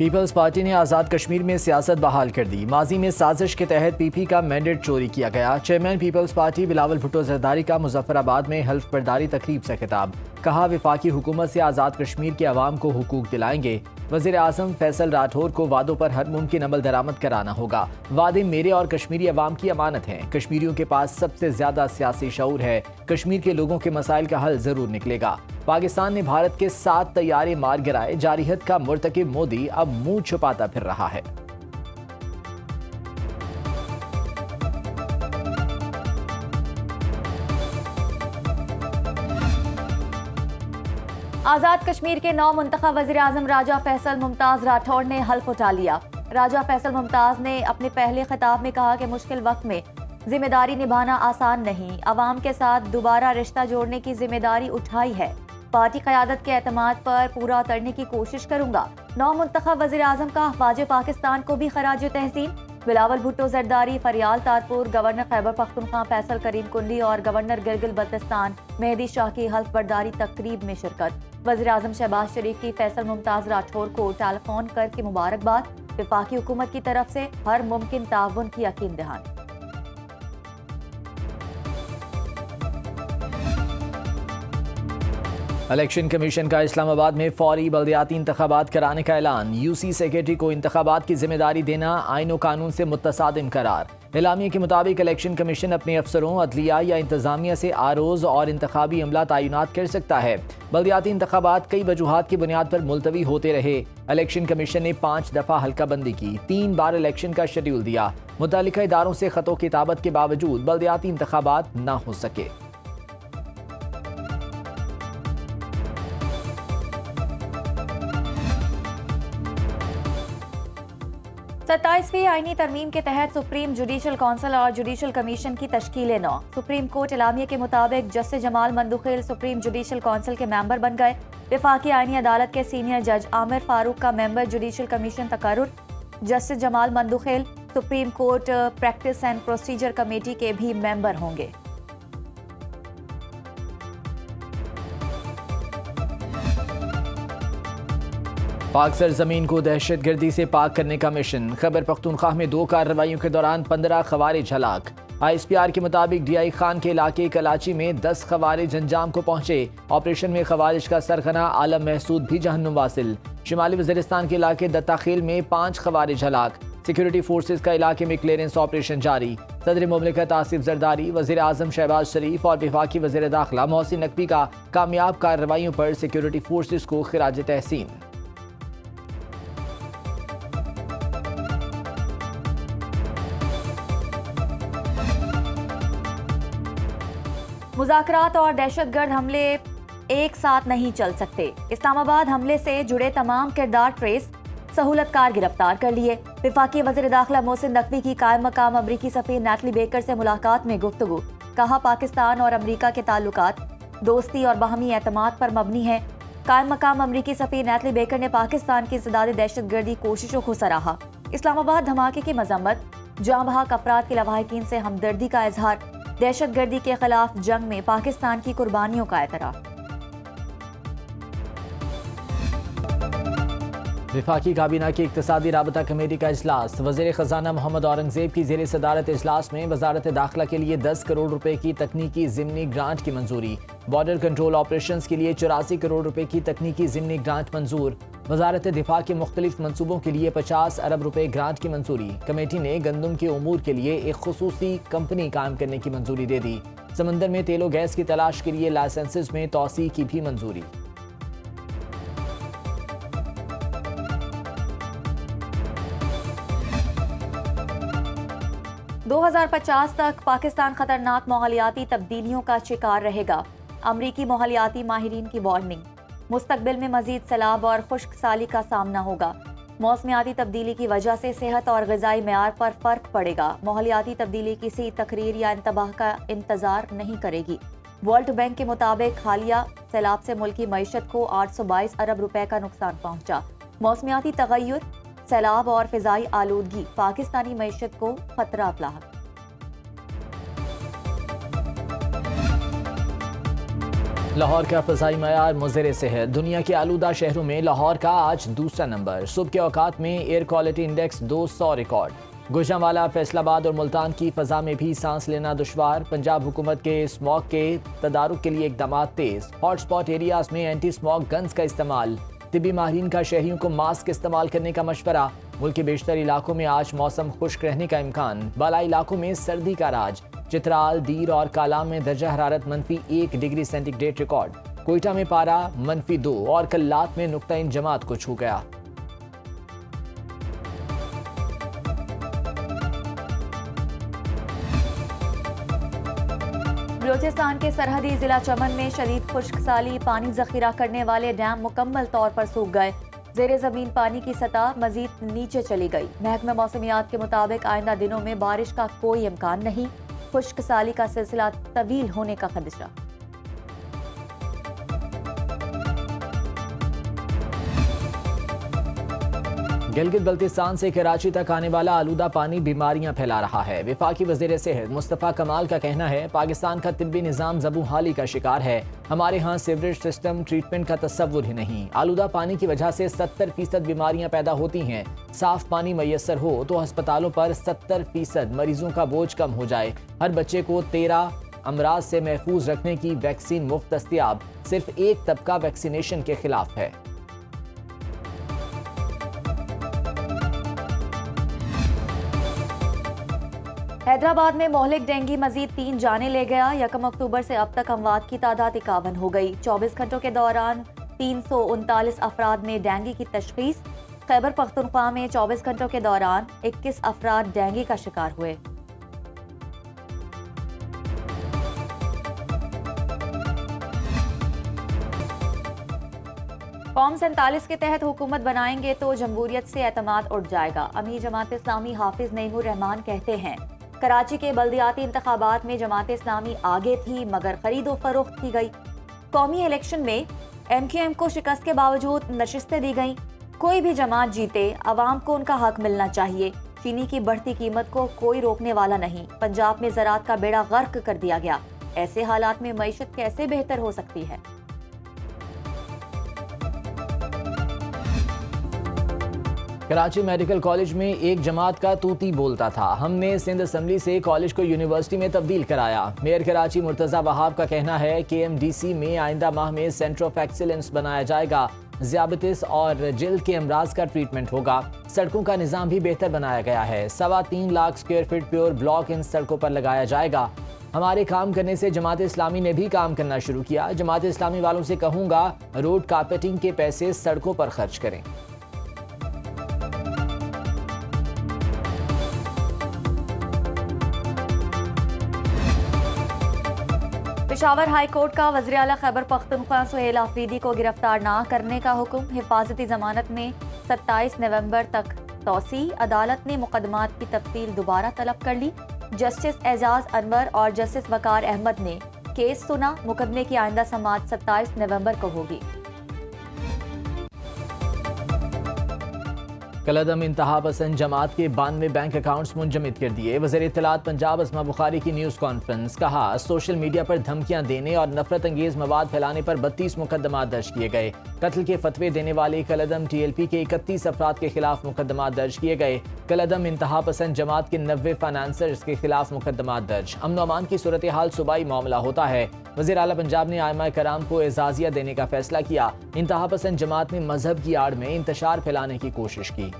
Peoples party ने आज़ाद कश्मीर में सियासत बहाल कर दी। माजी में साजिश के तहत पीपी का मैंडेट चोरी किया गया। Chairman peoples party Bilawal Bhutto Zardari का मुजफ्फराबाद में हल्फ बर्दारी तकरीब से खिताब। कहा, वफाकी हुकूमत से आज़ाद कश्मीर के अवाम को हुकूक दिलाएंगे। वज़ीर आज़म फैसल राठौर को वादों पर हर मुमकिन अमल दरामद कराना होगा। वादे मेरे और कश्मीरी अवाम की अमानत हैं। कश्मीरियों के पास सबसे ज्यादा सियासी शऊर है। कश्मीर के लोगों के मसाइल का हल जरूर निकलेगा। पाकिस्तान ने भारत के 7 तैयारे मार गिराए। जारिहत का मुर्तकिब मोदी अब मुंह छुपाता फिर रहा है। आज़ाद कश्मीर के 9 मुंतखब वज़ीर आज़म राजा फैसल मुमताज़ राठौर ने हल्फ उठा लिया। राजा फैसल मुमताज़ ने अपने पहले खिताब में कहा कि मुश्किल वक्त में जिम्मेदारी निभाना आसान नहीं। अवाम के साथ दोबारा रिश्ता जोड़ने की जिम्मेदारी उठाई है। पार्टी क़यादत के एतमाद पर पूरा उतरने की कोशिश करूंगा। 9 मुंतखब वज़ीर आज़म का अफ़वाज पाकिस्तान को भी खराज तहसीन। बिलावल भुट्टो जरदारी, फरियाल तारपुर, गवर्नर खैबर पख्तूनख्वा फैसल करीम कुंडी और गवर्नर गिलगित बल्तिस्तान मेहदी शाह की हल्फ बर्दारी तकरीब में शिरकत। वज़ीर आज़म शहबाज शरीफ की फैसल मुमताज़ राठौर को टेलीफोन करके मुबारकबाद। वफाकी हुकूमत की तरफ से हर मुमकिन ताउन की यकीन दहानी। इलेक्शन कमीशन का इस्लामाबाद में फौरी बल्दियाती इंतखाबात कराने का ऐलान। यूसी सेक्रेटरी को इंतखाबात की जिम्मेदारी देना आईन व कानून से मुत्तसादिम करार। एलामिया के मुताबिक इलेक्शन कमीशन अपने अफसरों, अदलिया या इंतजामिया से आरोज और इंतखाबी अमला तैनात कर सकता है। बल्दियाती इंतखाबात कई वजूहात की बुनियाद पर मुलतवी होते रहे। इलेक्शन कमीशन ने 5 दफ़ा हल्काबंदी की, 3 बार इलेक्शन का शेड्यूल दिया। मुतल्लिका इदारों से खतों किताबत के बावजूद बल्दियाती इंतखाबात न हो सके। 27वीं आईनी तरमीम के तहत सुप्रीम जुडिशल काउंसिल और जुडिशल कमीशन की तश्कील 9। सुप्रीम कोर्ट एलामिया के मुताबिक justice Jamal Mandokhel supreme judicial council के मेंबर बन गए। वफाकी आईनी अदालत के सीनियर जज आमिर फारूक का मेंबर जुडिशल कमीशन तकर्रुर। Justice Jamal Mandokhel supreme court practice and procedure committee के भी मेंबर होंगे। पाक सरजमीन को दहशतगर्दी से पाक करने का मिशन। खैबर पख्तूनख्वा में 2 कार्रवाइयों के दौरान 15 खवारिज हलाक। ISPR के मुताबिक DI खान के इलाके कलाची में 10 खवारिज अंजाम को पहुंचे। ऑपरेशन में खवारिज का सरगना आलम महसूद भी जहन्नुम वासिल। शिमाली वज़ीरिस्तान के इलाके दत्ताखेल में 5 खवारिज हलाक। सिक्योरिटी फोर्सेज का इलाके में क्लियरेंस ऑपरेशन जारी। सदर मुमलिकत आसिफ जरदारी, वज़ीर आज़म शहबाज शरीफ और वफाकी वज़ीर दाखिला मोहसिन नकवी का कामयाब कार्रवाइयों पर सिक्योरिटी फोर्सेज को खिराज तहसीन। 'मुज़ाकरात और दहशतगर्द हमले एक साथ नहीं चल सकते। इस्लामाबाद हमले से जुड़े तमाम किरदार ट्रेस, सहूलतकार गिरफ्तार कर लिए। वफाकी वज़ीर दाखिला मोहसिन नकवी की कायम मकाम अमरीकी सफ़ीर नैटली बेकर से मुलाकात में गुफ्तगू। कहा, पाकिस्तान और अमरीका के ताल्लुकात दोस्ती और बाहमी एतमाद पर मबनी है। कायम मकाम अमरीकी सफ़ीर नैटली बेकर ने पाकिस्तान की इंसदादी दहशतगर्दी कोशिशों को सराहा। इस्लामाबाद धमाके की मजम्मत, जाँ बहक अफराद के लवाहिकीन से हमदर्दी का इजहार। दहशतगर्दी के खिलाफ जंग में पाकिस्तान की कुर्बानियों का एतराफ़। वफाकी काबीना की इक्तिसादी राबता कमेटी का इजलास। वज़ीर ख़जाना मोहम्मद औरंगज़ेब की ज़ेर सदारत इजलास में वजारत दाखिला के लिए 10 करोड़ रुपए की तकनीकी ज़िमनी ग्रांट की मंजूरी। बॉर्डर कंट्रोल ऑपरेशंस के लिए 84 करोड़ रुपए की तकनीकी ज़िमनी ग्रांट मंजूर। वजारत दिफा के मुख्तलिफ मनसूबों के लिए 50 अरब रुपए ग्रांट की मंजूरी। कमेटी ने गंदम के उमूर के लिए एक खुसूसी कंपनी कायम करने की मंजूरी दे दी। समंदर में तेल और गैस की तलाश के लिए लाइसेंसेज में तोसी की भी मंजूरी। 2050 तक पाकिस्तान खतरनाक माहौलियाती तब्दीलियों का शिकार रहेगा। अमरीकी माहौलियाती माहिरीन की वार्निंग। मुस्तकबिल में मजीद सैलाब और खुश्क साली का सामना होगा। मौसमियाती तब्दीली की वजह से सेहत और ग़िज़ाई मेयार पर फ़र्क पड़ेगा। माहौलियाती तब्दीली किसी तकरीर या इंतबाह का इंतज़ार नहीं करेगी। वर्ल्ड बैंक के मुताबिक हालिया सैलाब से मुल्की मईशत को 822 अरब रुपए का नुकसान पहुंचा। मौसमियाती तगय्युर, सैलाब और फ़िज़ाई आलूदगी पाकिस्तानी मईशत को खतरा लाहक। लाहौर का फ़ज़ाई मयार मुज़र सेहत। दुनिया के आलूदा शहरों में लाहौर का आज दूसरा नंबर। सुबह के औकात में air quality index 200 record. Gujranwala, Faisalabad और मुल्तान की फ़ज़ा में भी सांस लेना दुश्वार। पंजाब हुकूमत के स्मॉग के तदारुक के लिए इक़दाम तेज़। हॉटस्पॉट एरियाज में एंटी स्मॉग गन्स का इस्तेमाल। तिब्बी माहिरीन का शहरियों को मास्क इस्तेमाल करने का मशवरा। मुल्क के बेशतर इलाकों में आज मौसम खुश्क रहने का इम्कान। बालाई इलाकों में सर्दी का राज। चित्राल, दीर और कालाम में दर्जा हरारत -1 डिग्री सेंटीग्रेड रिकॉर्ड। कोयटा में पारा -2 और कल्लात में नुक्ता इन जमात को छू गया। बलूचिस्तान के सरहदी जिला चमन में शदीद खुश्क साली, पानी जखीरा करने वाले डैम मुकम्मल तौर पर सूख गए। जेर जमीन पानी की सतह मजीद नीचे चली गई। महकमा मौसमियात के मुताबिक आइंदा दिनों में बारिश का कोई इम्कान नहीं। खुश्क साली का सिलसिला तवील होने का खदशा। गिलगित बल्तिस्तान से कराची तक आने वाला आलूदा पानी बीमारियां फैला रहा है। वफाकी वज़ीर सेहत मुस्तफ़ा कमाल का कहना है, पाकिस्तान का तिब्बी निज़ाम ज़बूहाली का शिकार है। हमारे यहाँ सीवरेज सिस्टम ट्रीटमेंट का तसव्वुर ही नहीं। आलूदा पानी की वजह से 70% बीमारियां पैदा होती हैं। साफ पानी मैसर हो तो अस्पतालों पर 70% मरीजों का बोझ कम हो जाए। हर बच्चे को 13 अमराज से महफूज रखने की वैक्सीन मुफ्त दस्तयाब। सिर्फ एक तबका वैक्सीनेशन के खिलाफ है। हैदराबाद में मोहलिक डेंगू मजीद 3 जाने ले गया। 1 अक्टूबर से अब तक अमवात की तादाद 51 हो गई। 24 घंटों के दौरान 339 अफराद में डेंगू की तशखीस। खैबर पख्तूनख्वा में 24 घंटों के दौरान 21 अफराद डेंगू का शिकार हुए। फॉर्म 47 के तहत हुकूमत बनाएंगे तो जमहूरियत से एतमाद उठ जाएगा। अमीर जमात इस्लामी हाफिज नईमुर रहमान कहते हैं, कराची के बल्दियाती इंतखाबात में जमात इस्लामी आगे थी मगर खरीदो फरोख्त की गई। कौमी इलेक्शन में MQM को शिकस्त के बावजूद नशिस्तें दी गईं। कोई भी जमात जीते, अवाम को उनका हक मिलना चाहिए। चीनी की बढ़ती कीमत को कोई रोकने वाला नहीं। पंजाब में ज़राअत का बेड़ा गर्क कर दिया गया। ऐसे हालात में मईशत कैसे बेहतर हो सकती है। कराची मेडिकल कॉलेज में एक जमात का तूती बोलता था। हमने सिंध असम्बली से कॉलेज को यूनिवर्सिटी में तब्दील कराया। मेयर कराची मुर्तज़ा वहाब का कहना है, KMDC में आइंदा माह में सेंटर ऑफ एक्सीलेंस बनाया जाएगा। ज़ियाबतिस और जिल्द के अमराज का ट्रीटमेंट होगा। सड़कों का निज़ाम भी बेहतर बनाया गया है। 3.25 lakh square feet pure block in सड़कों पर लगाया जाएगा। हमारे काम करने से जमात इस्लामी ने भी काम करना शुरू किया। जमात इस्लामी वालों से कहूँगा, रोड कारपेटिंग के पैसे सड़कों पर खर्च करें। पेशावर हाई कोर्ट का वज़ीर आला खैबर पख्तूनख्वा सुहेल आफरीदी को गिरफ्तार ना करने का हुक्म। हिफाजती जमानत में 27 नवंबर तक तौसी। अदालत ने मुकदमात की तफ्सील दोबारा तलब कर ली। जस्टिस एजाज अनवर और जस्टिस वकार अहमद ने केस सुना। मुकदमे की आइंदा समाअत 27 नवंबर को होगी। कलअदम इंतहा पसंद जमात के 92 बैंक अकाउंट्स मुंजमद कर दिए। वज़ीर इत्तलात पंजाब अस्मा बुखारी की न्यूज़ कॉन्फ्रेंस। कहा, सोशल मीडिया पर धमकियां देने और नफरत अंगेज मवाद फैलाने पर 32 मुकदमा दर्ज किए गए। कत्ल के फतवे देने वाले कलअदम TLP के 31 अफराद के खिलाफ मुकदमा दर्ज किए गए। कलअदम इंतहा पसंद जमात के 90 फाइनेंसर्स के खिलाफ मुकदमा दर्ज। अमन अमान की सूरत हाल सूबाई मामला होता है। वज़ीर आला पंजाब ने आइमा कराम को एजाज़िया देने का फैसला किया। इंतहा पसंद जमात ने मजहब की आड़ में इंतशार फैलाने की कोशिश की।